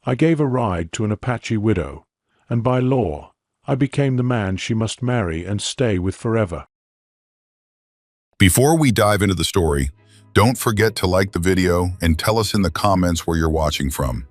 I gave a ride to an Apache widow, and by law, I became the man she must marry and stay with forever. Before we dive into the story, don't forget to like the video and tell us in the comments where you're watching from.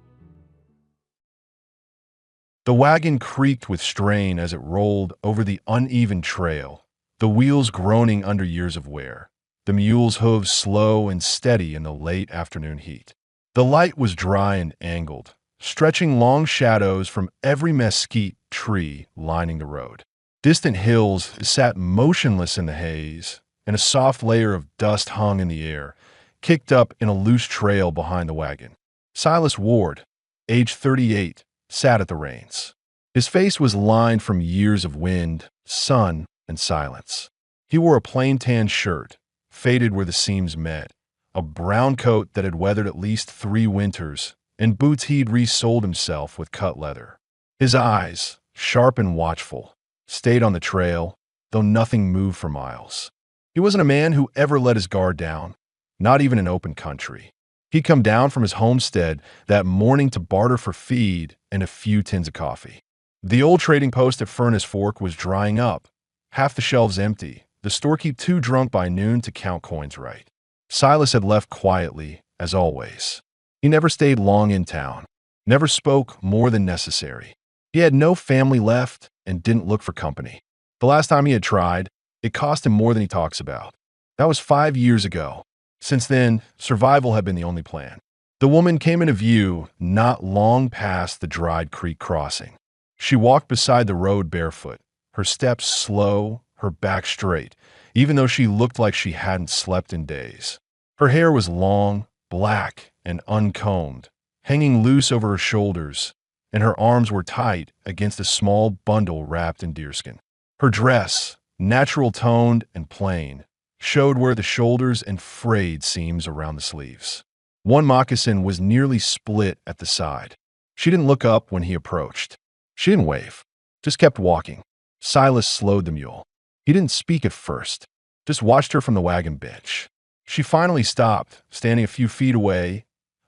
The wagon creaked with strain as it rolled over the uneven trail, the wheels groaning under years of wear, the mule's hooves slow and steady in the late afternoon heat. The light was dry and angled, stretching long shadows from every mesquite tree lining the road. Distant hills sat motionless in the haze, and a soft layer of dust hung in the air, kicked up in a loose trail behind the wagon. Silas Ward, age 38, sat at the reins. His face was lined from years of wind, sun, and silence. He wore a plain tan shirt, faded where the seams met, a brown coat that had weathered at least 3 winters, and boots he'd resoled himself with cut leather. His eyes, sharp and watchful, stayed on the trail, though nothing moved for miles. He wasn't a man who ever let his guard down, not even in open country. He'd come down from his homestead that morning to barter for feed and a few tins of coffee. The old trading post at Furnace Fork was drying up, half the shelves empty, the storekeep too drunk by noon to count coins right. Silas had left quietly, as always. He never stayed long in town, never spoke more than necessary. He had no family left and didn't look for company. The last time he had tried, it cost him more than he talks about. That was 5 years ago. Since then, survival had been the only plan. The woman came into view not long past the dried creek crossing. She walked beside the road barefoot, her steps slow, her back straight, even though she looked like she hadn't slept in days. Her hair was long, black, and uncombed, hanging loose over her shoulders, and her arms were tight against a small bundle wrapped in deerskin. Her dress, natural toned and plain, showed where the shoulders and frayed seams around the sleeves. One moccasin was nearly split at the side. She didn't look up when he approached. She didn't wave, just kept walking. Silas slowed the mule. He didn't speak at first, just watched her from the wagon bench. She finally stopped, standing a few feet away,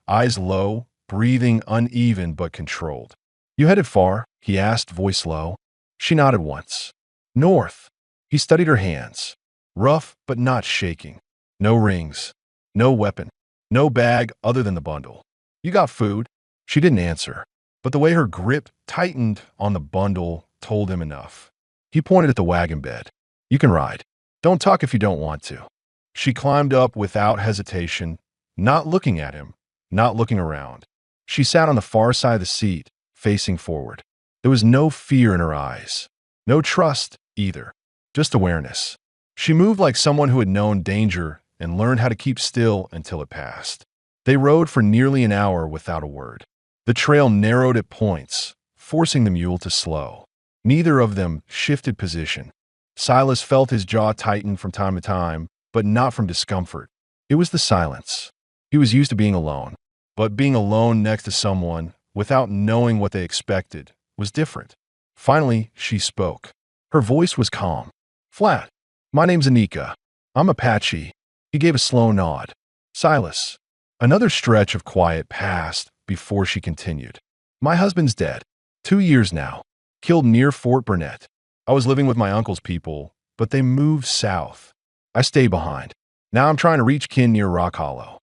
eyes low, breathing uneven but controlled. "You headed far?" he asked, voice low. She nodded once. "North." He studied her hands. Rough but not shaking. No rings. No weapon. No bag other than the bundle. "You got food?" She didn't answer, but the way her grip tightened on the bundle told him enough. He pointed at the wagon bed. "You can ride. Don't talk if you don't want to." She climbed up without hesitation, not looking at him, not looking around. She sat on the far side of the seat, facing forward. There was no fear in her eyes. No trust, either. Just awareness. She moved like someone who had known danger and learned how to keep still until it passed. They rode for nearly an hour without a word. The trail narrowed at points, forcing the mule to slow. Neither of them shifted position. Silas felt his jaw tighten from time to time, but not from discomfort. It was the silence. He was used to being alone, but being alone next to someone, without knowing what they expected, was different. Finally, she spoke. Her voice was calm, flat. "My name's Anika. I'm Apache." He gave a slow nod. "Silas." Another stretch of quiet passed before she continued. "My husband's dead. 2 years now. Killed near Fort Burnett. I was living with my uncle's people, but they moved south. I stayed behind. Now I'm trying to reach kin near Rock Hollow."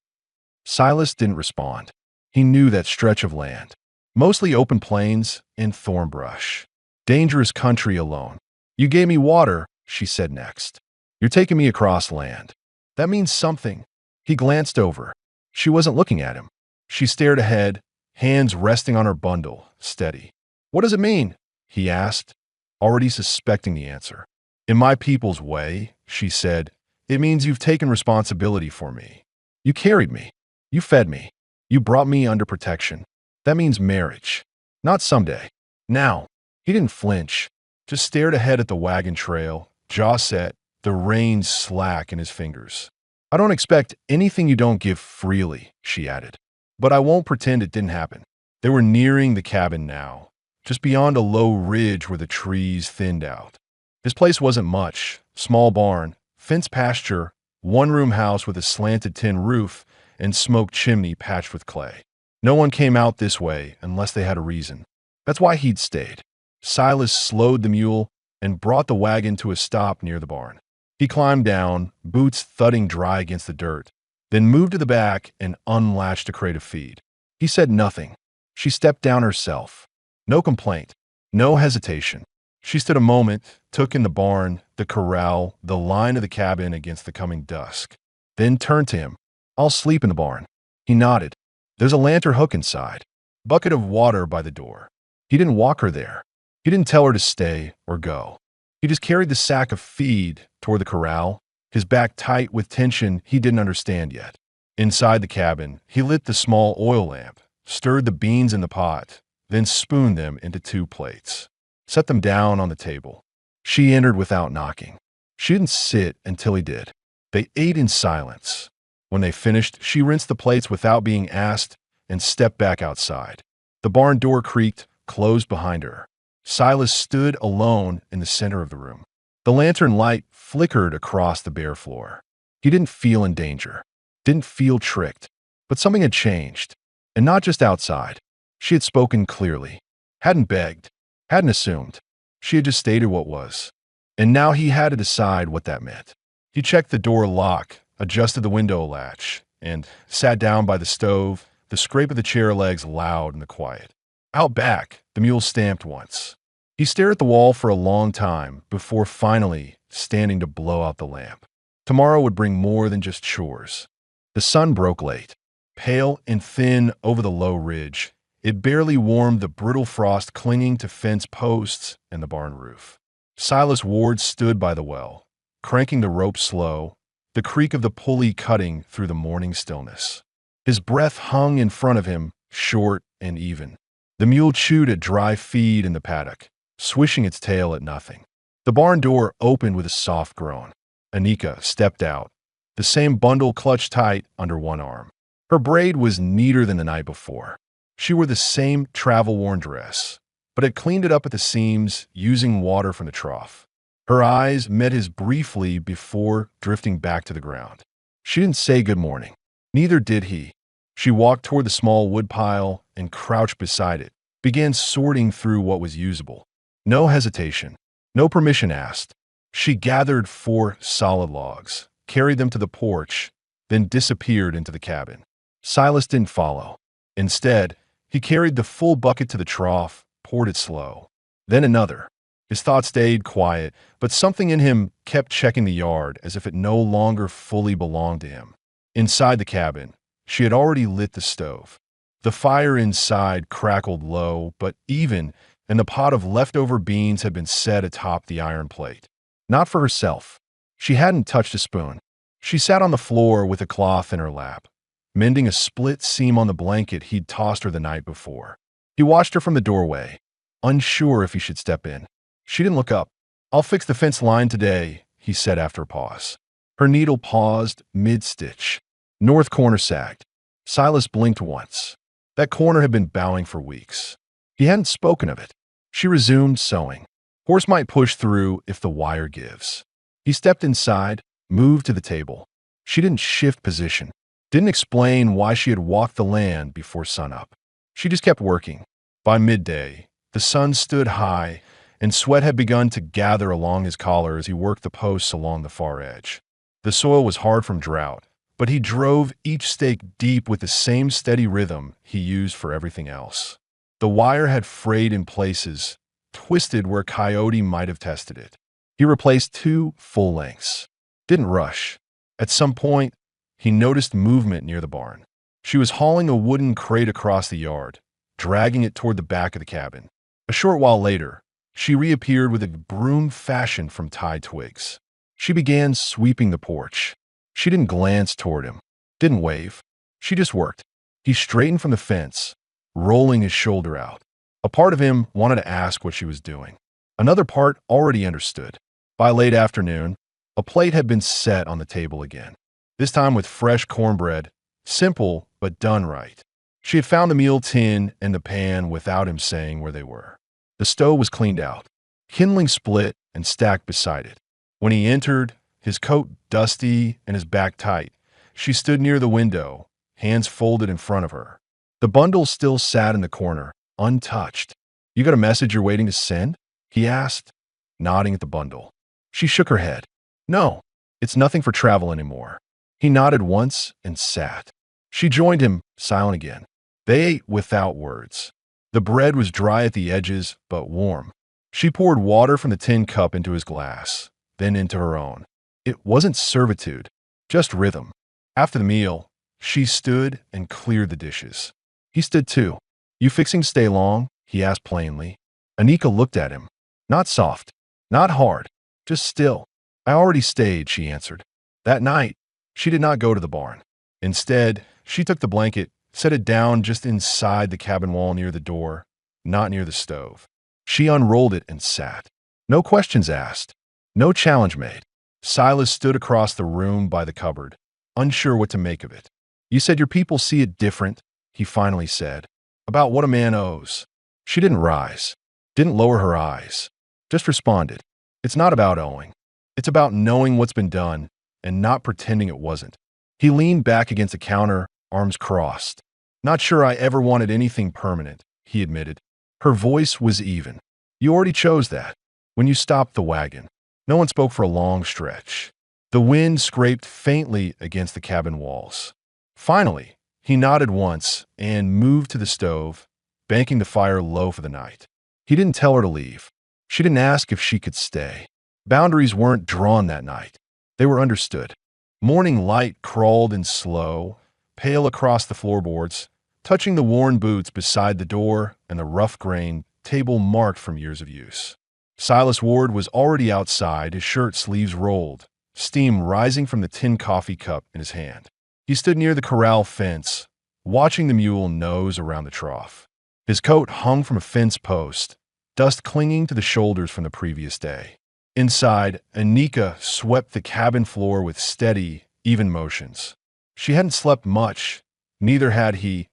Silas didn't respond. He knew that stretch of land. Mostly open plains and thorn brush. Dangerous country alone. "You gave me water," she said next. "You're taking me across land. That means something." He glanced over. She wasn't looking at him. She stared ahead, hands resting on her bundle, steady. "What does it mean?" he asked, already suspecting the answer. "In my people's way," she said, "it means you've taken responsibility for me. You carried me. You fed me. You brought me under protection. That means marriage. Not someday. Now." He didn't flinch, just stared ahead at the wagon trail, jaw set, the reins slack in his fingers. "I don't expect anything you don't give freely," she added. "But I won't pretend it didn't happen." They were nearing the cabin now, just beyond a low ridge where the trees thinned out. His place wasn't much. Small barn, fenced pasture, one-room house with a slanted tin roof, and smoke chimney patched with clay. No one came out this way unless they had a reason. That's why he'd stayed. Silas slowed the mule and brought the wagon to a stop near the barn. He climbed down, boots thudding dry against the dirt, then moved to the back and unlatched a crate of feed. He said nothing. She stepped down herself. No complaint, no hesitation. She stood a moment, took in the barn, the corral, the line of the cabin against the coming dusk, then turned to him. "I'll sleep in the barn." He nodded. "There's a lantern hook inside. Bucket of water by the door." He didn't walk her there. He didn't tell her to stay or go. He just carried the sack of feed toward the corral, his back tight with tension he didn't understand yet. Inside the cabin, he lit the small oil lamp, stirred the beans in the pot, then spooned them into 2 plates. Set them down on the table. She entered without knocking. She didn't sit until he did. They ate in silence. When they finished, she rinsed the plates without being asked and stepped back outside. The barn door creaked, closed behind her. Silas stood alone in the center of the room. The lantern light flickered across the bare floor. He didn't feel in danger, didn't feel tricked, but something had changed. And not just outside. She had spoken clearly, hadn't begged, hadn't assumed. She had just stated what was. And now he had to decide what that meant. He checked the door lock, adjusted the window latch, and sat down by the stove, the scrape of the chair legs loud in the quiet. Out back, the mule stamped once. He stared at the wall for a long time before finally standing to blow out the lamp. Tomorrow would bring more than just chores. The sun broke late, pale and thin over the low ridge. It barely warmed the brittle frost clinging to fence posts and the barn roof. Silas Ward stood by the well, cranking the rope slow, the creak of the pulley cutting through the morning stillness. His breath hung in front of him, short and even. The mule chewed at dry feed in the paddock, swishing its tail at nothing. The barn door opened with a soft groan. Anika stepped out, the same bundle clutched tight under one arm. Her braid was neater than the night before. She wore the same travel-worn dress, but had cleaned it up at the seams using water from the trough. Her eyes met his briefly before drifting back to the ground. She didn't say good morning. Neither did he. She walked toward the small woodpile and crouched beside it, began sorting through what was usable. No hesitation, no permission asked. She gathered 4 solid logs, carried them to the porch, then disappeared into the cabin. Silas didn't follow. Instead, he carried the full bucket to the trough, poured it slow. Then another. His thoughts stayed quiet, but something in him kept checking the yard as if it no longer fully belonged to him. Inside the cabin, she had already lit the stove. The fire inside crackled low, but even, and the pot of leftover beans had been set atop the iron plate. Not for herself. She hadn't touched a spoon. She sat on the floor with a cloth in her lap, mending a split seam on the blanket he'd tossed her the night before. He watched her from the doorway, unsure if he should step in. She didn't look up. "I'll fix the fence line today," he said after a pause. Her needle paused mid-stitch. North corner sagged. Silas blinked once. That corner had been bowing for weeks. He hadn't spoken of it. She resumed sewing. Horse might push through if the wire gives. He stepped inside, moved to the table. She didn't shift position, didn't explain why she had walked the land before sunup. She just kept working. By midday, the sun stood high, and sweat had begun to gather along his collar as he worked the posts along the far edge. The soil was hard from drought, but he drove each stake deep with the same steady rhythm he used for everything else. The wire had frayed in places, twisted where a coyote might have tested it. He replaced 2 full lengths. Didn't rush. At some point, he noticed movement near the barn. She was hauling a wooden crate across the yard, dragging it toward the back of the cabin. A short while later, she reappeared with a broom fashioned from tied twigs. She began sweeping the porch. She didn't glance toward him, didn't wave. She just worked. He straightened from the fence, rolling his shoulder out. A part of him wanted to ask what she was doing. Another part already understood. By late afternoon, a plate had been set on the table again, this time with fresh cornbread, simple but done right. She had found the meal tin and the pan without him saying where they were. The stove was cleaned out, kindling split and stacked beside it. When he entered, his coat dusty and his back tight, she stood near the window, hands folded in front of her. The bundle still sat in the corner, untouched. "You got a message you're waiting to send?" he asked, nodding at the bundle. She shook her head. "No, it's nothing for travel anymore." He nodded once and sat. She joined him, silent again. They ate without words. The bread was dry at the edges, but warm. She poured water from the tin cup into his glass, then into her own. It wasn't servitude, just rhythm. After the meal, she stood and cleared the dishes. He stood too. "You fixing to stay long?" he asked plainly. Anika looked at him. Not soft, not hard, just still. "I already stayed," she answered. That night, she did not go to the barn. Instead, she took the blanket, set it down just inside the cabin wall near the door, not near the stove. She unrolled it and sat. No questions asked, no challenge made. Silas stood across the room by the cupboard, unsure what to make of it. "You said your people see it different," he finally said, "about what a man owes." She didn't rise, didn't lower her eyes, just responded. "It's not about owing. It's about knowing what's been done and not pretending it wasn't." He leaned back against the counter, arms crossed. "Not sure I ever wanted anything permanent," he admitted. Her voice was even. "You already chose that when you stopped the wagon." No one spoke for a long stretch. The wind scraped faintly against the cabin walls. Finally, he nodded once and moved to the stove, banking the fire low for the night. He didn't tell her to leave. She didn't ask if she could stay. Boundaries weren't drawn that night. They were understood. Morning light crawled in slow, pale across the floorboards, touching the worn boots beside the door and the rough-grained table marked from years of use. Silas Ward was already outside, his shirt sleeves rolled, steam rising from the tin coffee cup in his hand. He stood near the corral fence, watching the mule nose around the trough. His coat hung from a fence post, dust clinging to the shoulders from the previous day. Inside, Anika swept the cabin floor with steady, even motions. She hadn't slept much, neither had he,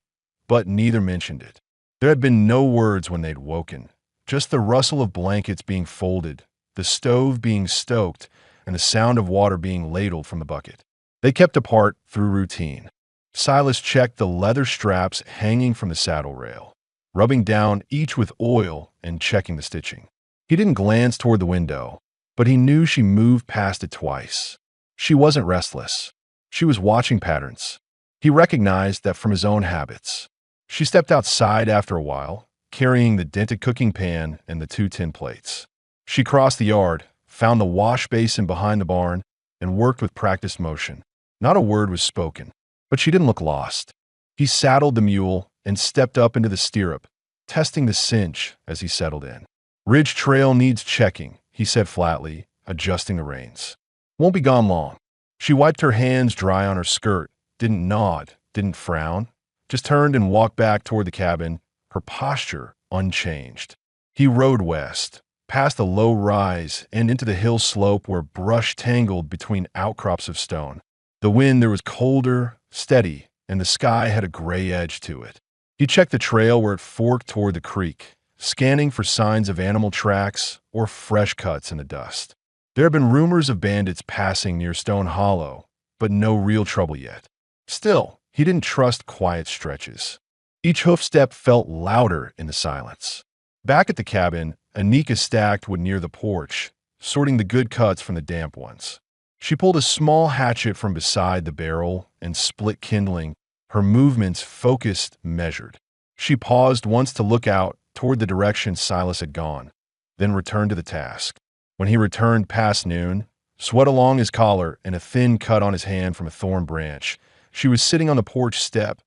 but neither mentioned it. There had been no words when they'd woken, just the rustle of blankets being folded, the stove being stoked, and the sound of water being ladled from the bucket. They kept apart through routine. Silas checked the leather straps hanging from the saddle rail, rubbing down each with oil and checking the stitching. He didn't glance toward the window, but he knew she moved past it twice. She wasn't restless. She was watching patterns. He recognized that from his own habits. She stepped outside after a while, carrying the dented cooking pan and the 2 tin plates. She crossed the yard, found the wash basin behind the barn, and worked with practiced motion. Not a word was spoken, but she didn't look lost. He saddled the mule and stepped up into the stirrup, testing the cinch as he settled in. "Ridge trail needs checking," he said flatly, adjusting the reins. "Won't be gone long." She wiped her hands dry on her skirt, didn't nod, didn't frown, just turned and walked back toward the cabin, her posture unchanged. He rode west, past a low rise and into the hill slope where brush tangled between outcrops of stone. The wind there was colder, steady, and the sky had a gray edge to it. He checked the trail where it forked toward the creek, scanning for signs of animal tracks or fresh cuts in the dust. There had been rumors of bandits passing near Stone Hollow, but no real trouble yet. Still, he didn't trust quiet stretches. Each hoofstep felt louder in the silence. Back at the cabin, Anika stacked wood near the porch, sorting the good cuts from the damp ones. She pulled a small hatchet from beside the barrel and split kindling, her movements focused, measured. She paused once to look out toward the direction Silas had gone, then returned to the task. When he returned past noon, sweat along his collar and a thin cut on his hand from a thorn branch, she was sitting on the porch step,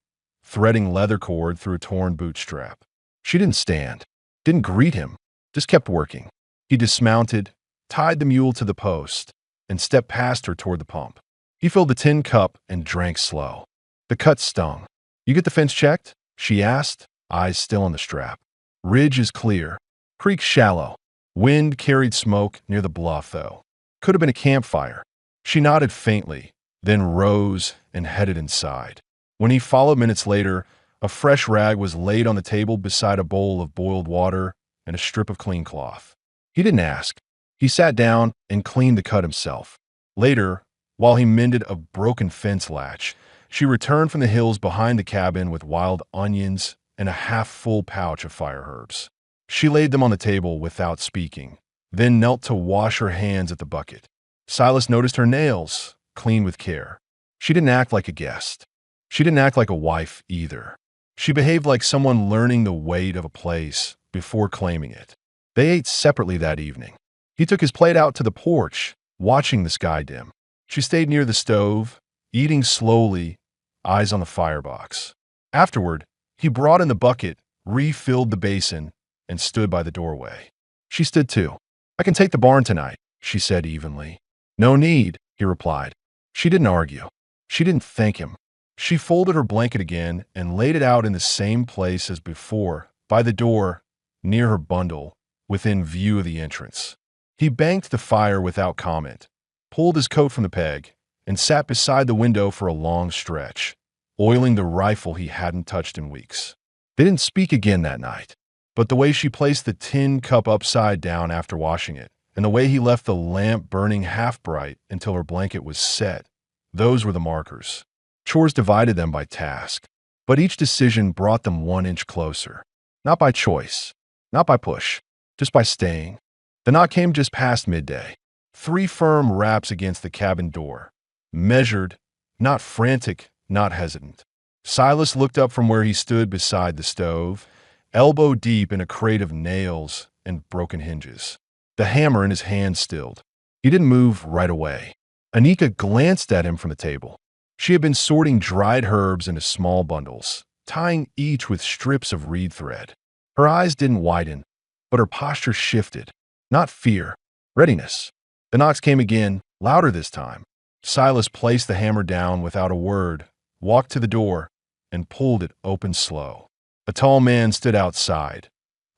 threading leather cord through a torn bootstrap. She didn't stand, didn't greet him, just kept working. He dismounted, tied the mule to the post, and stepped past her toward the pump. He filled the tin cup and drank slow. The cut stung. "You get the fence checked?" she asked, eyes still on the strap. "Ridge is clear. Creek shallow. Wind carried smoke near the bluff, though. Could have been a campfire." She nodded faintly, then rose and headed inside. When he followed minutes later, a fresh rag was laid on the table beside a bowl of boiled water and a strip of clean cloth. He didn't ask. He sat down and cleaned the cut himself. Later, while he mended a broken fence latch, She returned from the hills behind the cabin with wild onions and a half-full pouch of fire herbs. She laid them on the table without speaking, then knelt to wash her hands at the bucket. Silas noticed her nails, clean with care. She didn't act like a guest. She didn't act like a wife either. She behaved like someone learning the weight of a place before claiming it. They ate separately that evening. He took his plate out to the porch, watching the sky dim. She stayed near the stove, eating slowly, eyes on the firebox. Afterward, he brought in the bucket, refilled the basin, and stood by the doorway. She stood too. "I can take the barn tonight," she said evenly. "No need," he replied. She didn't argue. She didn't thank him. She folded her blanket again and laid it out in the same place as before, by the door, near her bundle, within view of the entrance. He banked the fire without comment, pulled his coat from the peg, and sat beside the window for a long stretch, oiling the rifle he hadn't touched in weeks. They didn't speak again that night, but the way she placed the tin cup upside down after washing it, and the way he left the lamp burning half bright until her blanket was set, those were the markers. Chores divided them by task, but each decision brought them 1 inch closer. Not by choice, not by push, just by staying. The knock came just past midday. 3 firm raps against the cabin door. Measured, not frantic, not hesitant. Silas looked up from where he stood beside the stove, elbow deep in a crate of nails and broken hinges. The hammer in his hand stilled. He didn't move right away. Anika glanced at him from the table. She had been sorting dried herbs into small bundles, tying each with strips of reed thread. Her eyes didn't widen, but her posture shifted. Not fear, readiness. The knocks came again, louder this time. Silas placed the hammer down without a word, walked to the door, and pulled it open slow. A tall man stood outside,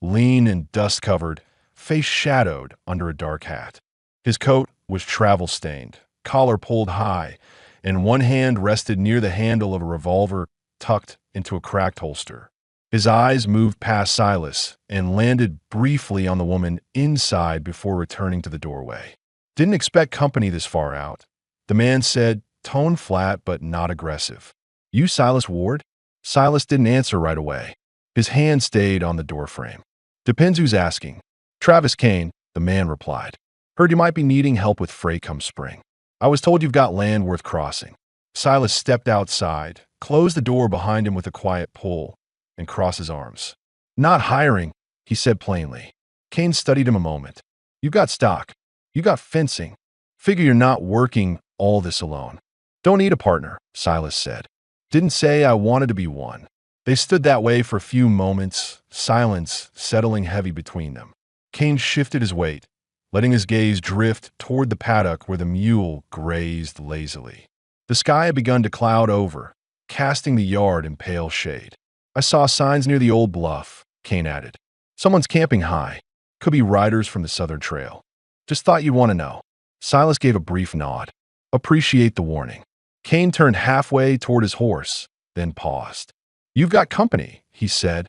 lean and dust-covered, face shadowed under a dark hat. His coat was travel-stained, collar pulled high, and one hand rested near the handle of a revolver tucked into a cracked holster. His eyes moved past Silas and landed briefly on the woman inside before returning to the doorway. "Didn't expect company this far out," the man said, tone flat but not aggressive. "You Silas Ward?" Silas didn't answer right away. His hand stayed on the doorframe. "Depends who's asking." "Travis Kane," the man replied. "Heard you might be needing help with freight come spring. I was told you've got land worth crossing." Silas stepped outside, closed the door behind him with a quiet pull, and crossed his arms. "Not hiring," he said plainly. Kane studied him a moment. "You got stock. You got fencing. Figure you're not working all this alone." "Don't need a partner," Silas said. "Didn't say I wanted to be one." They stood that way for a few moments, silence settling heavy between them. Kane shifted his weight, letting his gaze drift toward the paddock where the mule grazed lazily. The sky had begun to cloud over, casting the yard in pale shade. "I saw signs near the old bluff," Kane added. "Someone's camping high. Could be riders from the southern trail. Just thought you'd want to know." Silas gave a brief nod. "Appreciate the warning." Kane turned halfway toward his horse, then paused. "You've got company," he said,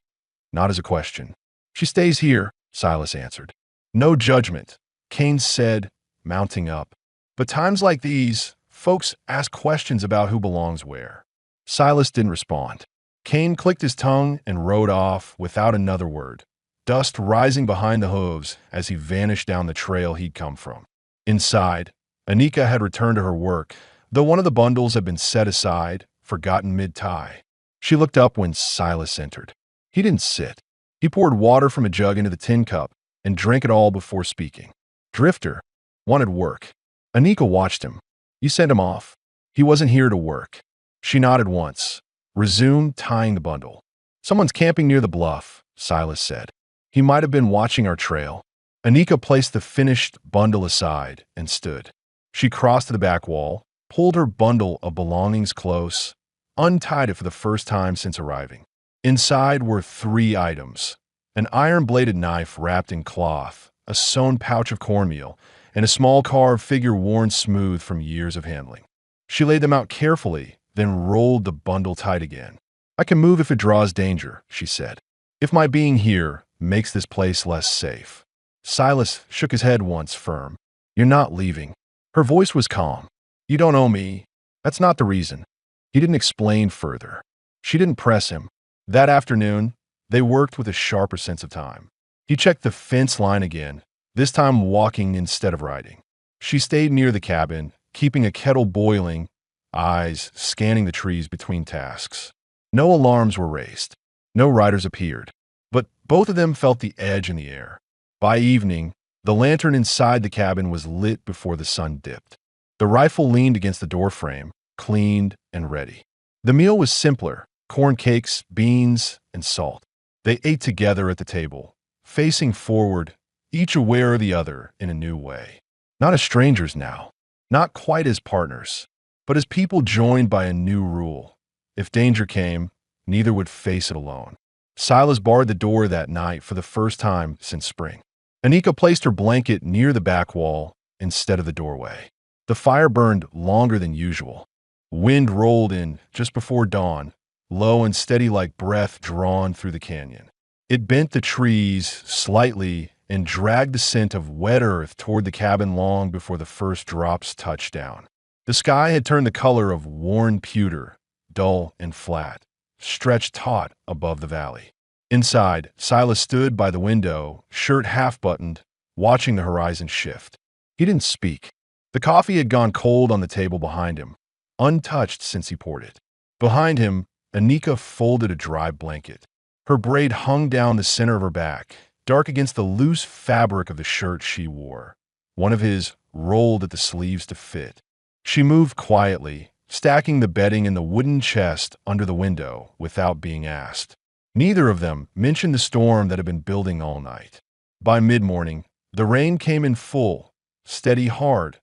not as a question. "She stays here," Silas answered. "No judgment," Kane said, mounting up. "But times like these, folks ask questions about who belongs where." Silas didn't respond. Kane clicked his tongue and rode off without another word, dust rising behind the hooves as he vanished down the trail he'd come from. Inside, Anika had returned to her work, though one of the bundles had been set aside, forgotten mid-tie. She looked up when Silas entered. He didn't sit. He poured water from a jug into the tin cup and drank it all before speaking. "Drifter. Wanted work." Anika watched him. "You sent him off. He wasn't here to work." She nodded once, resumed tying the bundle. "Someone's camping near the bluff," Silas said. "He might have been watching our trail." Anika placed the finished bundle aside and stood. She crossed to the back wall, pulled her bundle of belongings close, untied it for the first time since arriving. Inside were 3 items: an iron-bladed knife wrapped in cloth, a sewn pouch of cornmeal, and a small carved figure worn smooth from years of handling. She laid them out carefully, then rolled the bundle tight again. "I can move if it draws danger," she said. "If my being here makes this place less safe." Silas shook his head once, firm. "You're not leaving." Her voice was calm. "You don't owe me. That's not the reason. He didn't explain further. She didn't press him. That afternoon, they worked with a sharper sense of time. He checked the fence line again, this time walking instead of riding. She stayed near the cabin, keeping a kettle boiling, eyes scanning the trees between tasks. No alarms were raised. No riders appeared. But both of them felt the edge in the air. By evening, the lantern inside the cabin was lit before the sun dipped. The rifle leaned against the doorframe, cleaned and ready. The meal was simpler: corn cakes, beans, and salt. They ate together at the table, facing forward, each aware of the other in a new way. Not as strangers now, not quite as partners, but as people joined by a new rule. If danger came, neither would face it alone. Silas barred the door that night for the first time since spring. Anika placed her blanket near the back wall instead of the doorway. The fire burned longer than usual. Wind rolled in just before dawn, low and steady like breath drawn through the canyon. It bent the trees slightly and dragged the scent of wet earth toward the cabin long before the first drops touched down. The sky had turned the color of worn pewter, dull and flat, stretched taut above the valley. Inside, Silas stood by the window, shirt half-buttoned, watching the horizon shift. He didn't speak. The coffee had gone cold on the table behind him, untouched since he poured it. Behind him, Anika folded a dry blanket. Her braid hung down the center of her back, dark against the loose fabric of the shirt she wore. One of his rolled at the sleeves to fit. She moved quietly, stacking the bedding in the wooden chest under the window without being asked. Neither of them mentioned the storm that had been building all night. By mid-morning, the rain came in full, steady, hard,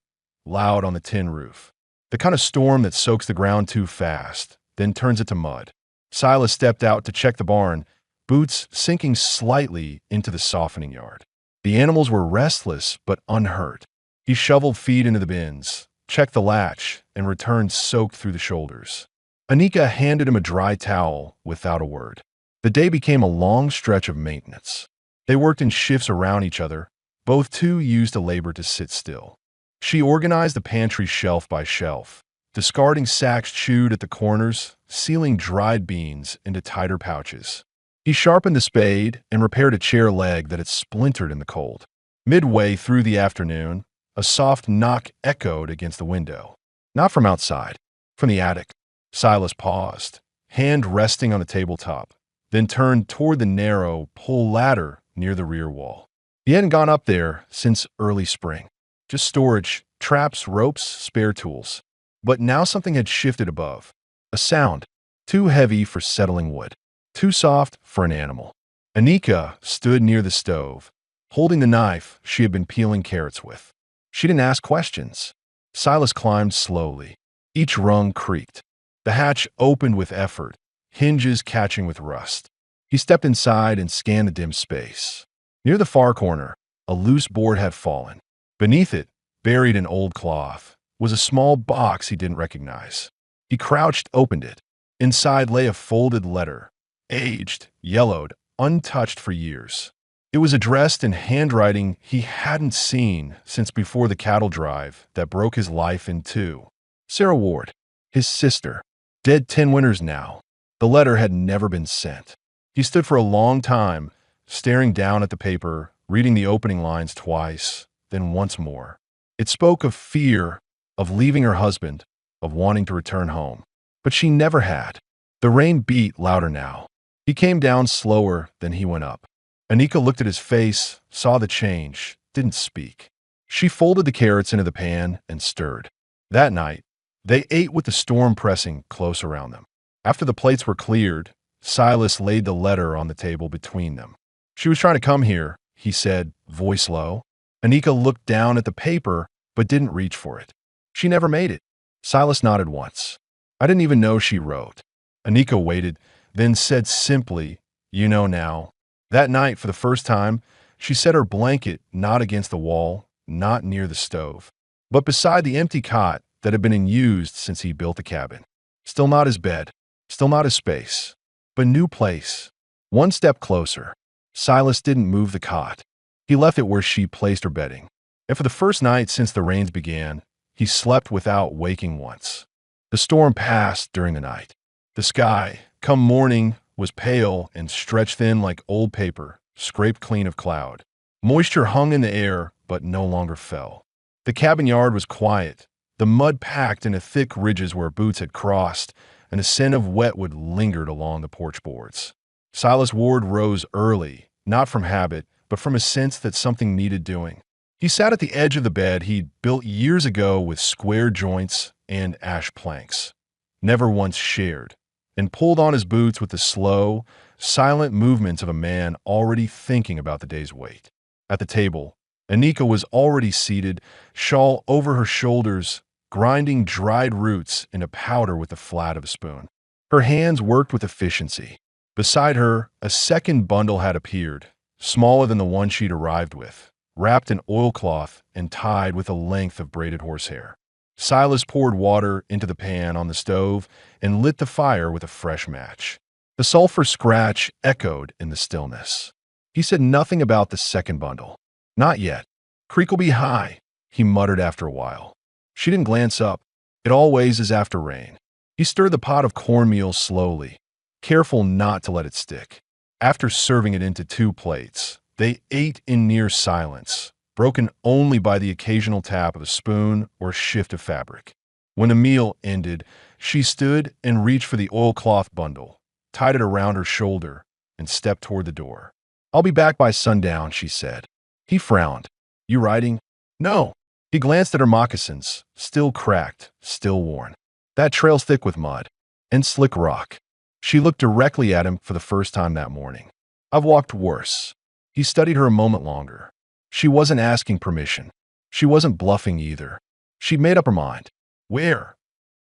loud on the tin roof. The kind of storm that soaks the ground too fast, then turns it to mud. Silas stepped out to check the barn, boots sinking slightly into the softening yard. The animals were restless but unhurt. He shoveled feed into the bins, checked the latch, and returned soaked through the shoulders. Anika handed him a dry towel without a word. The day became a long stretch of maintenance. They worked in shifts around each other. Both two used the labor to sit still. She organized the pantry shelf by shelf, discarding sacks chewed at the corners, sealing dried beans into tighter pouches. He sharpened the spade and repaired a chair leg that had splintered in the cold. Midway through the afternoon, a soft knock echoed against the window. Not from outside, from the attic. Silas paused, hand resting on the tabletop, then turned toward the narrow pole ladder near the rear wall. He hadn't gone up there since early spring. Just storage, traps, ropes, spare tools. But now something had shifted above. A sound, too heavy for settling wood, too soft for an animal. Anika stood near the stove, holding the knife she had been peeling carrots with. She didn't ask questions. Silas climbed slowly. Each rung creaked. The hatch opened with effort, hinges catching with rust. He stepped inside and scanned the dim space. Near the far corner, a loose board had fallen. Beneath it, buried in old cloth, was a small box he didn't recognize. He crouched, opened it. Inside lay a folded letter, aged, yellowed, untouched for years. It was addressed in handwriting he hadn't seen since before the cattle drive that broke his life in two. Sarah Ward, his sister, dead 10 winters now. The letter had never been sent. He stood for a long time, staring down at the paper, reading the opening lines twice, then once more. It spoke of fear, of leaving her husband, of wanting to return home. But she never had. The rain beat louder now. He came down slower than he went up. Anika looked at his face, saw the change, didn't speak. She folded the carrots into the pan and stirred. That night, they ate with the storm pressing close around them. After the plates were cleared, Silas laid the letter on the table between them. "She was trying to come here," he said, voice low. Anika looked down at the paper, but didn't reach for it. "She never made it." Silas nodded once. "I didn't even know she wrote." Anika waited, then said simply, "You know now." That night, for the first time, she set her blanket not against the wall, not near the stove, but beside the empty cot that had been unused since he built the cabin. Still not his bed, still not his space, but new place. One step closer. Silas didn't move the cot. He left it where she placed her bedding. And for the first night since the rains began, he slept without waking once. The storm passed during the night. The sky, come morning, was pale and stretched thin like old paper, scraped clean of cloud. Moisture hung in the air, but no longer fell. The cabin yard was quiet, the mud packed into thick ridges where boots had crossed, and a scent of wetwood lingered along the porch boards. Silas Ward rose early, not from habit, but from a sense that something needed doing. He sat at the edge of the bed he'd built years ago with square joints and ash planks, never once shared, and pulled on his boots with the slow, silent movements of a man already thinking about the day's wait. At the table, Anika was already seated, shawl over her shoulders, grinding dried roots into powder with the flat of a spoon. Her hands worked with efficiency. Beside her, a second bundle had appeared, smaller than the one she'd arrived with, wrapped in oilcloth and tied with a length of braided horsehair. Silas poured water into the pan on the stove and lit the fire with a fresh match. The sulfur scratch echoed in the stillness. He said nothing about the second bundle. Not yet. Creek will be high, he muttered after a while. She didn't glance up. It always is after rain. He stirred the pot of cornmeal slowly, careful not to let it stick. After serving it into 2 plates, they ate in near silence, broken only by the occasional tap of a spoon or shift of fabric. When the meal ended, she stood and reached for the oilcloth bundle, tied it around her shoulder, and stepped toward the door. "I'll be back by sundown," she said. He frowned. "You riding?" "No." He glanced at her moccasins, still cracked, still worn. "That trail's thick with mud and slick rock." She looked directly at him for the first time that morning. "I've walked worse." He studied her a moment longer. She wasn't asking permission. She wasn't bluffing either. She'd made up her mind. "Where?"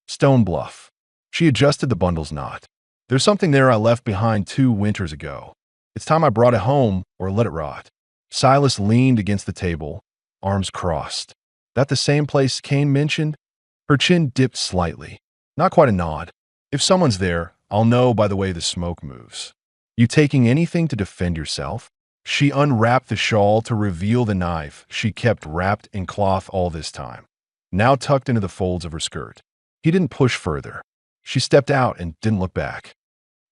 "Stone Bluff." She adjusted the bundle's knot. "There's something there I left behind 2 winters ago. It's time I brought it home or let it rot." Silas leaned against the table, arms crossed. "That the same place Kane mentioned?" Her chin dipped slightly. Not quite a nod. "If someone's there, I'll know by the way the smoke moves." "You taking anything to defend yourself?" She unwrapped the shawl to reveal the knife she kept wrapped in cloth all this time, now tucked into the folds of her skirt. He didn't push further. She stepped out and didn't look back.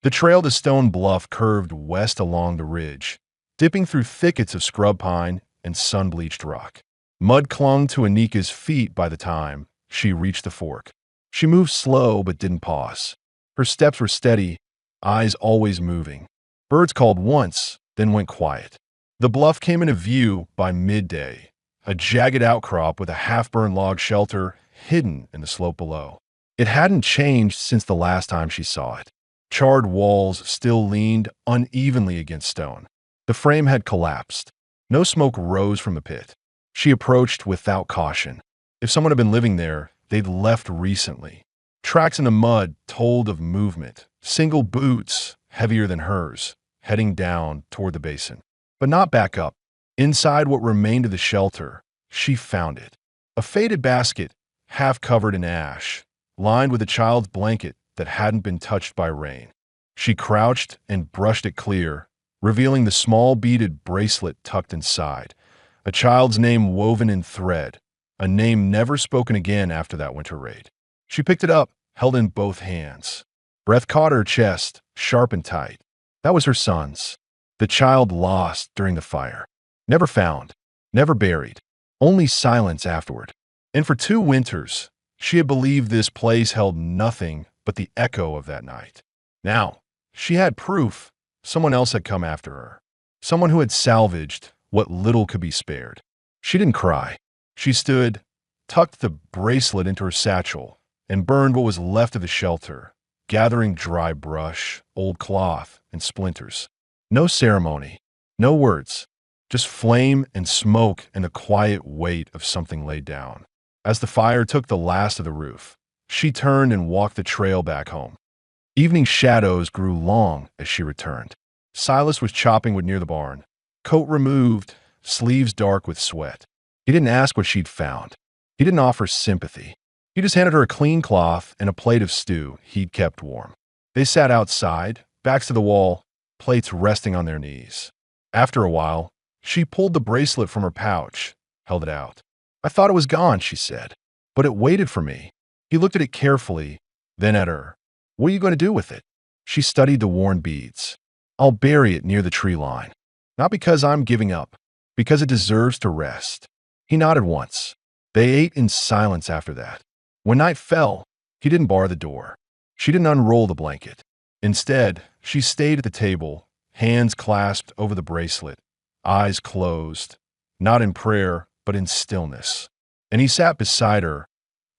The trail to Stone Bluff curved west along the ridge, dipping through thickets of scrub pine and sun-bleached rock. Mud clung to Anika's feet by the time she reached the fork. She moved slow but didn't pause. Her steps were steady, eyes always moving. Birds called once, then went quiet. The bluff came into view by midday, a jagged outcrop with a half-burned log shelter hidden in the slope below. It hadn't changed since the last time she saw it. Charred walls still leaned unevenly against stone. The frame had collapsed. No smoke rose from the pit. She approached without caution. If someone had been living there, they'd left recently. Tracks in the mud told of movement, single boots, heavier than hers, heading down toward the basin. But not back up. Inside what remained of the shelter, she found it. A faded basket, half covered in ash, lined with a child's blanket that hadn't been touched by rain. She crouched and brushed it clear, revealing the small beaded bracelet tucked inside, a child's name woven in thread, a name never spoken again after that winter raid. She picked it up, held in both hands. Breath caught her chest, sharp and tight. That was her son's. The child lost during the fire. Never found, never buried, only silence afterward. And for 2 winters, she had believed this place held nothing but the echo of that night. Now, she had proof. Someone else had come after her. Someone who had salvaged what little could be spared. She didn't cry. She stood, tucked the bracelet into her satchel, and burned what was left of the shelter, gathering dry brush, old cloth, and splinters. No ceremony, no words, just flame and smoke and the quiet weight of something laid down. As the fire took the last of the roof, she turned and walked the trail back home. Evening shadows grew long as she returned. Silas was chopping wood near the barn, coat removed, sleeves dark with sweat. He didn't ask what she'd found. He didn't offer sympathy. He just handed her a clean cloth and a plate of stew he'd kept warm. They sat outside, backs to the wall, plates resting on their knees. After a while, she pulled the bracelet from her pouch, held it out. "I thought it was gone," she said, "but it waited for me." He looked at it carefully, Then at her, "What are you going to do with it?" She studied the worn beads. "I'll bury it near the tree line. Not because I'm giving up, because it deserves to rest." He nodded once. They ate in silence after that. When night fell, he didn't bar the door. She didn't unroll the blanket. Instead, she stayed at the table, hands clasped over the bracelet, eyes closed, not in prayer, but in stillness. And he sat beside her,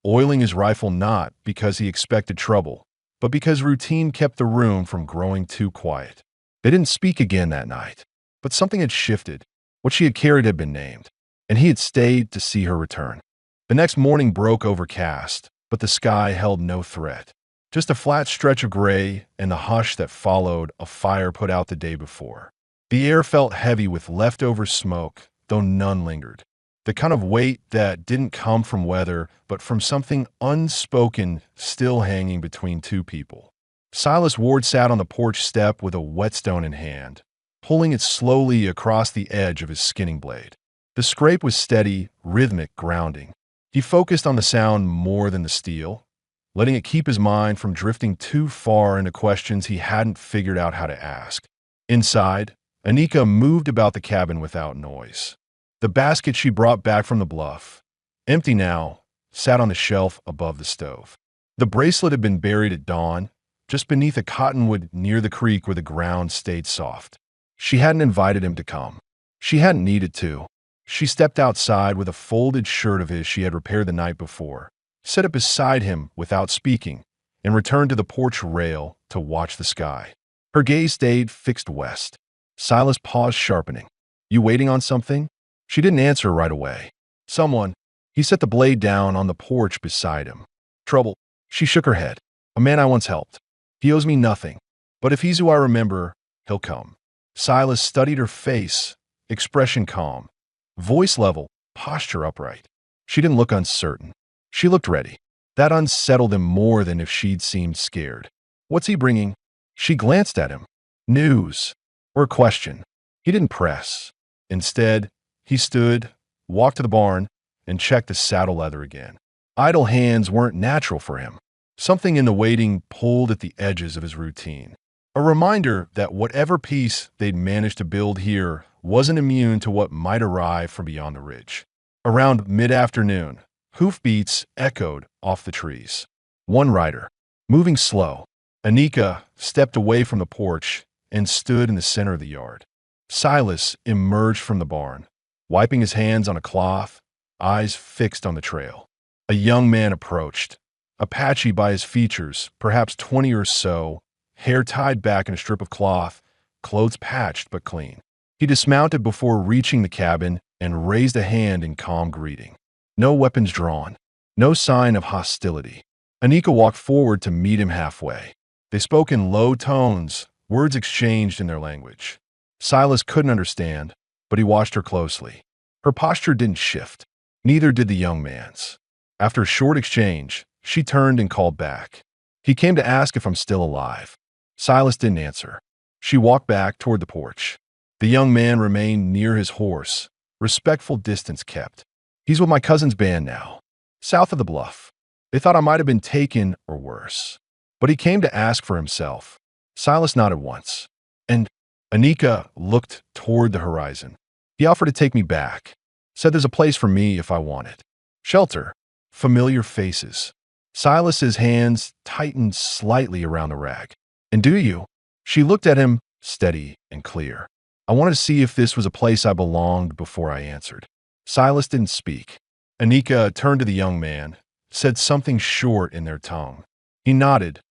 oiling his rifle not because he expected trouble, but because routine kept the room from growing too quiet. They didn't speak again that night, but something had shifted. What she had carried had been named, and he had stayed to see her return. The next morning broke overcast, but the sky held no threat. Just a flat stretch of gray and the hush that followed a fire put out the day before. The air felt heavy with leftover smoke, though none lingered. The kind of weight that didn't come from weather, but from something unspoken still hanging between two people. Silas Ward sat on the porch step with a whetstone in hand, pulling it slowly across the edge of his skinning blade. The scrape was steady, rhythmic, grounding. He focused on the sound more than the steel, letting it keep his mind from drifting too far into questions he hadn't figured out how to ask. Inside, Anika moved about the cabin without noise. The basket she brought back from the bluff, empty now, sat on the shelf above the stove. The bracelet had been buried at dawn, just beneath a cottonwood near the creek where the ground stayed soft. She hadn't invited him to come. She hadn't needed to. She stepped outside with a folded shirt of his she had repaired the night before, set it beside him without speaking, and returned to the porch rail to watch the sky. Her gaze stayed fixed west. Silas paused, sharpening. "You waiting on something?" She didn't answer right away. "Someone." He set the blade down on the porch beside him. "Trouble." She shook her head. "A man I once helped. He owes me nothing, but if he's who I remember, he'll come." Silas studied her face, expression calm, voice level, posture upright. She didn't look uncertain. She looked ready. That unsettled him more than if she'd seemed scared. "What's he bringing?" She glanced at him. News, or a question. He didn't press. Instead, he stood, walked to the barn, and checked the saddle leather again. Idle hands weren't natural for him. Something in the waiting pulled at the edges of his routine. A reminder that whatever peace they'd managed to build here wasn't immune to what might arrive from beyond the ridge. Around mid-afternoon, hoofbeats echoed off the trees. One rider, moving slow. Anika stepped away from the porch and stood in the center of the yard. Silas emerged from the barn, wiping his hands on a cloth, eyes fixed on the trail. A young man approached, Apache by his features, perhaps 20 or so, hair tied back in a strip of cloth, clothes patched but clean. He dismounted before reaching the cabin and raised a hand in calm greeting. No weapons drawn, no sign of hostility. Anika walked forward to meet him halfway. They spoke in low tones, words exchanged in their language. Silas couldn't understand, but he watched her closely. Her posture didn't shift. Neither did the young man's. After a short exchange, she turned and called back. "He came to ask if I'm still alive." Silas didn't answer. She walked back toward the porch. The young man remained near his horse, respectful distance kept. "He's with my cousin's band now, south of the bluff. They thought I might have been taken or worse. But he came to ask for himself." Silas nodded once. "And?" Anika looked toward the horizon. "He offered to take me back. Said there's a place for me if I want it. Shelter. Familiar faces." Silas's hands tightened slightly around the rag. "And do you?" She looked at him, steady and clear. "I wanted to see if this was a place I belonged before I answered." Silas didn't speak. Anika turned to the young man, said something short in their tongue. He nodded,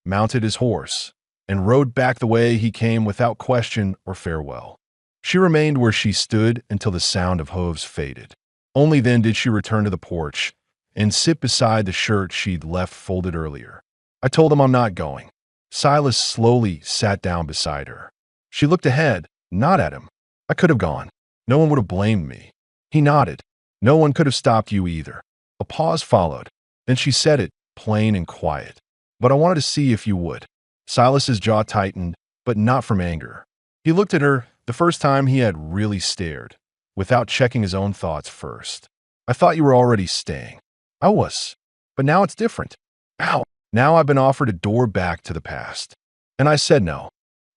mounted his horse, and rode back the way he came without question or farewell. She remained where she stood until the sound of hooves faded. Only then did she return to the porch and sit beside the shirt she'd left folded earlier. "I told him I'm not going." Silas slowly sat down beside her. She looked ahead, not at him. "I could have gone. No one would have blamed me." He nodded. "No one could have stopped you either." A pause followed. Then she said it, plain and quiet. "But I wanted to see if you would." Silas's jaw tightened, but not from anger. He looked at her the first time he had really stared, without checking his own thoughts first. "I thought you were already staying." "I was. But now it's different." "Ow!" Now I've been offered a door back to the past. And I said no.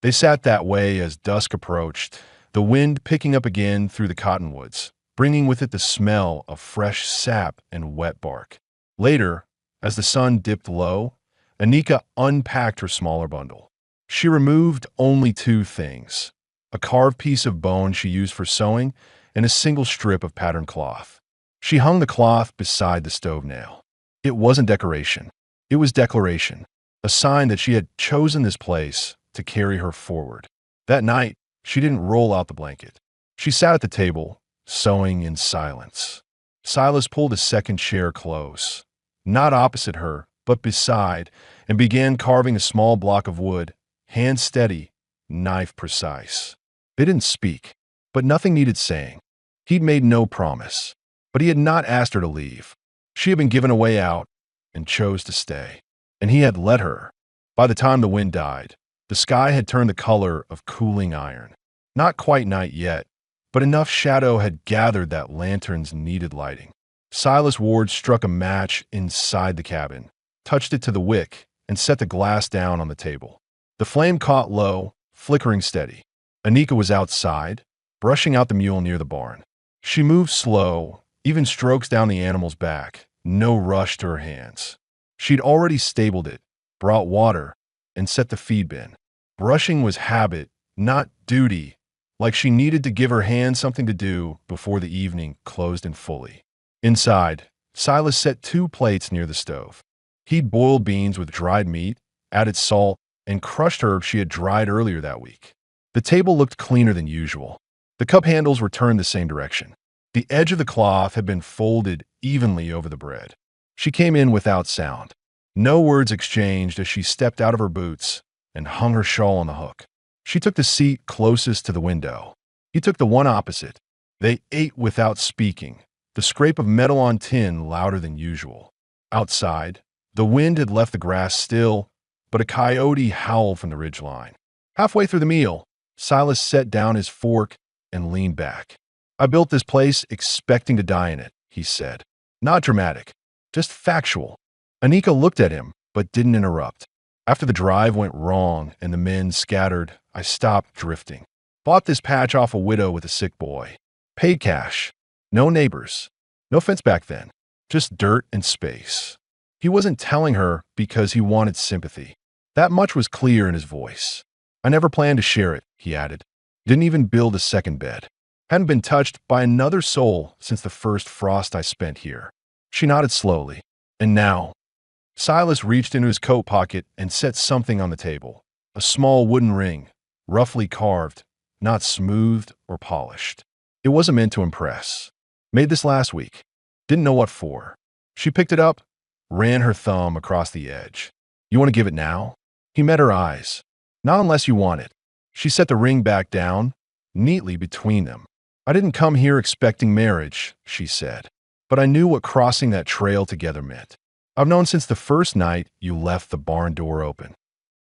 They sat that way as dusk approached, the wind picking up again through the cottonwoods, bringing with it the smell of fresh sap and wet bark. Later, as the sun dipped low, Anika unpacked her smaller bundle. She removed only two things: a carved piece of bone she used for sewing and a single strip of patterned cloth. She hung the cloth beside the stove nail. It wasn't decoration. It was declaration, a sign that she had chosen this place to carry her forward. That night, she didn't roll out the blanket. She sat at the table, sewing in silence. Silas pulled a second chair close, not opposite her, but beside, and began carving a small block of wood, hand steady, knife precise. They didn't speak, but nothing needed saying. He'd made no promise, but he had not asked her to leave. She had been given a way out and chose to stay, and he had let her. By the time the wind died, the sky had turned the color of cooling iron. Not quite night yet, but enough shadow had gathered that lanterns needed lighting. Silas Ward struck a match inside the cabin, touched it to the wick, and set the glass down on the table. The flame caught low, flickering steady. Anika was outside, brushing out the mule near the barn. She moved slow, even strokes down the animal's back, no rush to her hands. She'd already stabled it, brought water, and set the feed bin. Brushing was habit, not duty, like she needed to give her hands something to do before the evening closed in fully. Inside, Silas set two plates near the stove. He'd boiled beans with dried meat, added salt, and crushed herbs she had dried earlier that week. The table looked cleaner than usual. The cup handles were turned the same direction. The edge of the cloth had been folded evenly over the bread. She came in without sound. No words exchanged as she stepped out of her boots and hung her shawl on the hook. She took the seat closest to the window. He took the one opposite. They ate without speaking, the scrape of metal on tin louder than usual. Outside, the wind had left the grass still, but a coyote howled from the ridgeline. Halfway through the meal, Silas set down his fork and leaned back. "I built this place expecting to die in it," he said. Not dramatic, just factual. Anika looked at him, but didn't interrupt. After the drive went wrong and the men scattered, I stopped drifting. Bought this patch off a widow with a sick boy. Paid cash. No neighbors. No fence back then. Just dirt and space. He wasn't telling her because he wanted sympathy. That much was clear in his voice. "I never planned to share it," he added. "Didn't even build a second bed. Hadn't been touched by another soul since the first frost I spent here." She nodded slowly. "And now?" Silas reached into his coat pocket and set something on the table. A small wooden ring, roughly carved, not smoothed or polished. It wasn't meant to impress. Made this last week. Didn't know what for. She picked it up, ran her thumb across the edge. "You want to give it now?" He met her eyes. "Not unless you want it." She set the ring back down, neatly between them. "I didn't come here expecting marriage," she said, "but I knew what crossing that trail together meant. I've known since the first night you left the barn door open."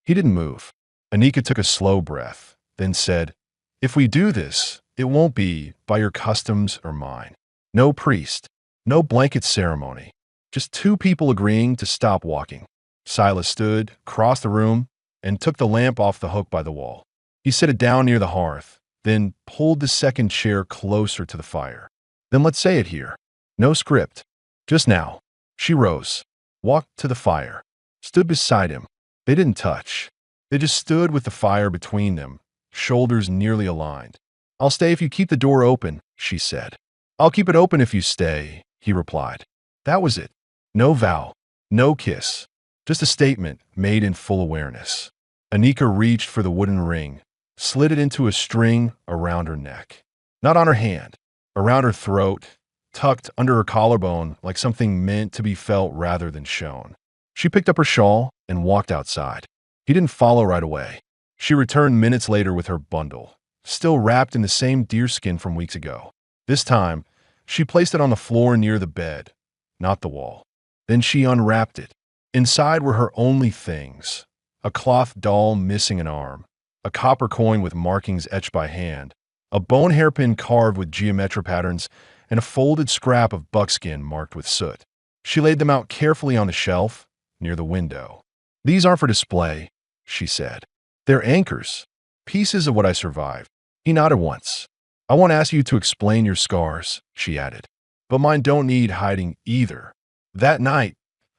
He didn't move. Anika took a slow breath, then said, "If we do this, it won't be by your customs or mine. No priest, no blanket ceremony. Just two people agreeing to stop walking." Silas stood, crossed the room, and took the lamp off the hook by the wall. He set it down near the hearth, then pulled the second chair closer to the fire. "Then let's say it here. No script. Just now." She rose, walked to the fire, stood beside him. They didn't touch. They just stood with the fire between them, shoulders nearly aligned. "I'll stay if you keep the door open," she said. "I'll keep it open if you stay," he replied. That was it. No vow, no kiss, just a statement made in full awareness. Anika reached for the wooden ring, slid it into a string around her neck. Not on her hand, around her throat, tucked under her collarbone like something meant to be felt rather than shown. She picked up her shawl and walked outside. He didn't follow right away. She returned minutes later with her bundle, still wrapped in the same deerskin from weeks ago. This time, she placed it on the floor near the bed, not the wall. Then she unwrapped it. Inside were her only things: a cloth doll missing an arm, a copper coin with markings etched by hand, a bone hairpin carved with geometric patterns, and a folded scrap of buckskin marked with soot. She laid them out carefully on the shelf, near the window. "These aren't for display," she said. "They're anchors, pieces of what I survived." He nodded once. "I won't ask you to explain your scars," she added. "But mine don't need hiding either." That night,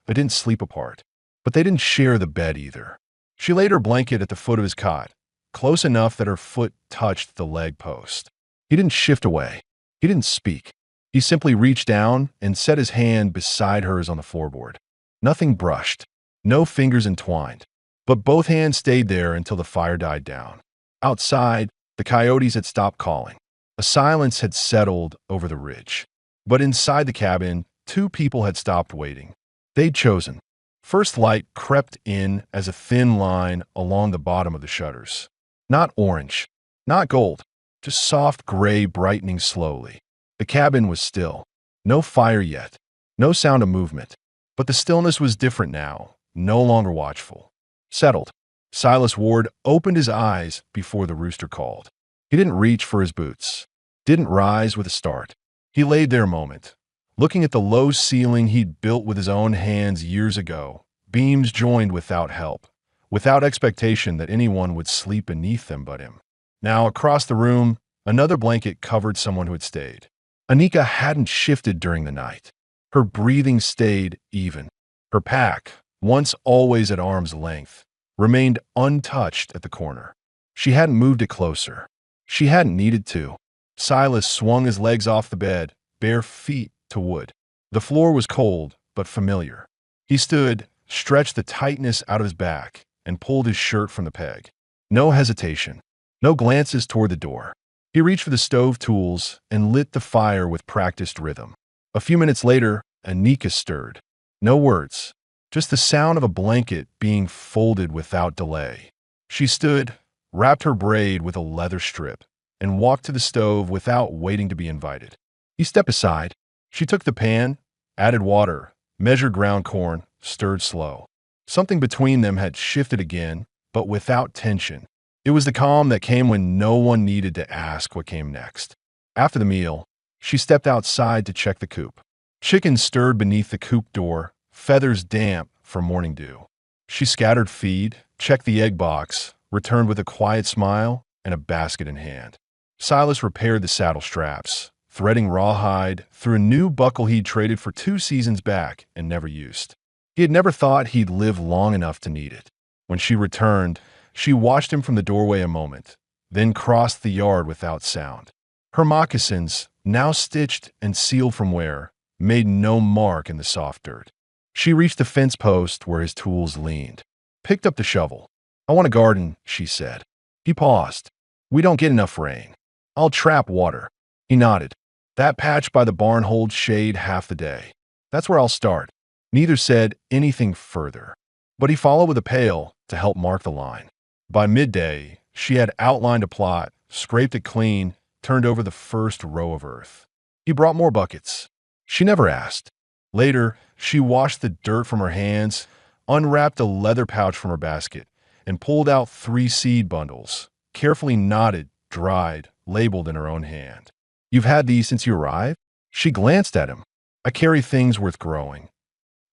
they didn't sleep apart, but they didn't share the bed either. She laid her blanket at the foot of his cot, close enough that her foot touched the leg post. He didn't shift away. He didn't speak. He simply reached down and set his hand beside hers on the floorboard. Nothing brushed, no fingers entwined, but both hands stayed there until the fire died down. Outside, the coyotes had stopped calling. A silence had settled over the ridge. But inside the cabin, two people had stopped waiting. They'd chosen. First light crept in as a thin line along the bottom of the shutters. Not orange, not gold, just soft gray brightening slowly. The cabin was still. No fire yet, no sound of movement. But the stillness was different now, no longer watchful. Settled. Silas Ward opened his eyes before the rooster called. He didn't reach for his boots, didn't rise with a start. He laid there a moment, looking at the low ceiling he'd built with his own hands years ago, beams joined without help, without expectation that anyone would sleep beneath them but him. Now, across the room, another blanket covered someone who had stayed. Anika hadn't shifted during the night. Her breathing stayed even. Her pack, once always at arm's length, remained untouched at the corner. She hadn't moved it closer. She hadn't needed to. Silas swung his legs off the bed, bare feet to wood. The floor was cold, but familiar. He stood, stretched the tightness out of his back, and pulled his shirt from the peg. No hesitation. No glances toward the door. He reached for the stove tools and lit the fire with practiced rhythm. A few minutes later, Anika stirred. No words, just the sound of a blanket being folded without delay. She stood, wrapped her braid with a leather strip, and walked to the stove without waiting to be invited. He stepped aside. She took the pan, added water, measured ground corn, stirred slow. Something between them had shifted again, but without tension. It was the calm that came when no one needed to ask what came next. After the meal, she stepped outside to check the coop. Chickens stirred beneath the coop door, feathers damp from morning dew. She scattered feed, checked the egg box, returned with a quiet smile and a basket in hand. Silas repaired the saddle straps, threading rawhide through a new buckle he'd traded for 2 seasons back and never used. He had never thought he'd live long enough to need it. When she returned, she watched him from the doorway a moment, then crossed the yard without sound. Her moccasins, now stitched and sealed from wear, made no mark in the soft dirt. She reached the fence post where his tools leaned, picked up the shovel. "I want a garden," she said. He paused. "We don't get enough rain. I'll trap water." He nodded. "That patch by the barn holds shade half the day. That's where I'll start." Neither said anything further, but he followed with a pail to help mark the line. By midday, she had outlined a plot, scraped it clean, turned over the first row of earth. He brought more buckets. She never asked. Later, she washed the dirt from her hands, unwrapped a leather pouch from her basket, and pulled out 3 seed bundles, carefully knotted, dried, labeled in her own hand. "You've had these since you arrived?" She glanced at him. "I carry things worth growing."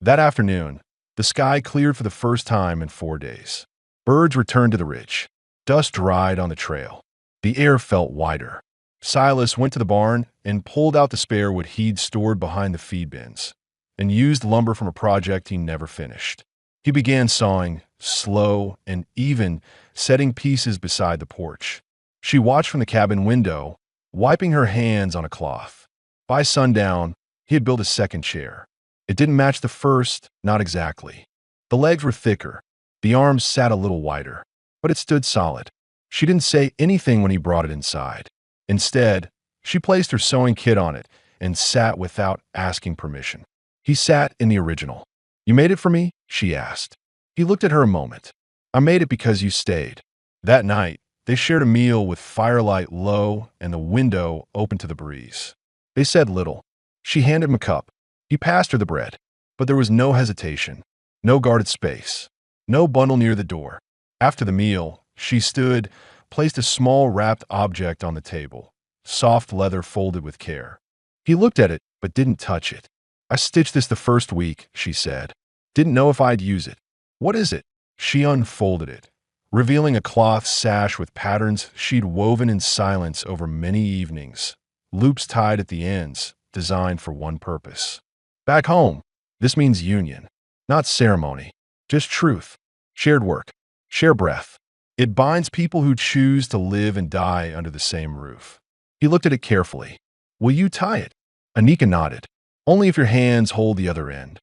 That afternoon, the sky cleared for the first time in 4 days. Birds returned to the ridge. Dust dried on the trail. The air felt wider. Silas went to the barn and pulled out the spare wood he'd stored behind the feed bins, and used lumber from a project he never finished. He began sawing, slow and even, setting pieces beside the porch. She watched from the cabin window, wiping her hands on a cloth. By sundown, he had built a second chair. It didn't match the first, not exactly. The legs were thicker. The arms sat a little wider, but it stood solid. She didn't say anything when he brought it inside. Instead, she placed her sewing kit on it and sat without asking permission. He sat in the original. "You made it for me?" she asked. He looked at her a moment. "I made it because you stayed." That night, they shared a meal with firelight low and the window open to the breeze. They said little. She handed him a cup. He passed her the bread, but there was no hesitation, no guarded space, no bundle near the door. After the meal, she stood, placed a small wrapped object on the table, soft leather folded with care. He looked at it, but didn't touch it. "I stitched this the first week," she said. Didn't know if I'd use it. What is it? She unfolded it, revealing a cloth sash with patterns she'd woven in silence over many evenings, loops tied at the ends, designed for one purpose. Back home, this means union, not ceremony, just truth, shared work, shared breath. It binds people who choose to live and die under the same roof. He looked at it carefully. Will you tie it? Anika nodded. Only if your hands hold the other end.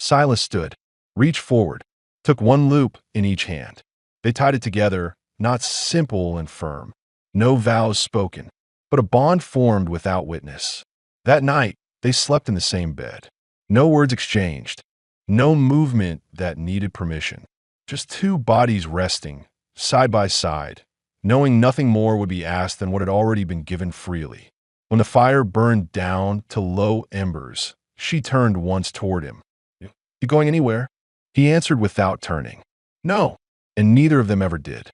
Silas stood, reached forward, took one loop in each hand. They tied it together, not simple and firm. No vows spoken, but a bond formed without witness. That night, they slept in the same bed. No words exchanged. No movement that needed permission. Just two bodies resting, side by side, knowing nothing more would be asked than what had already been given freely. When the fire burned down to low embers, she turned once toward him. You going anywhere? He answered without turning. No, and neither of them ever did.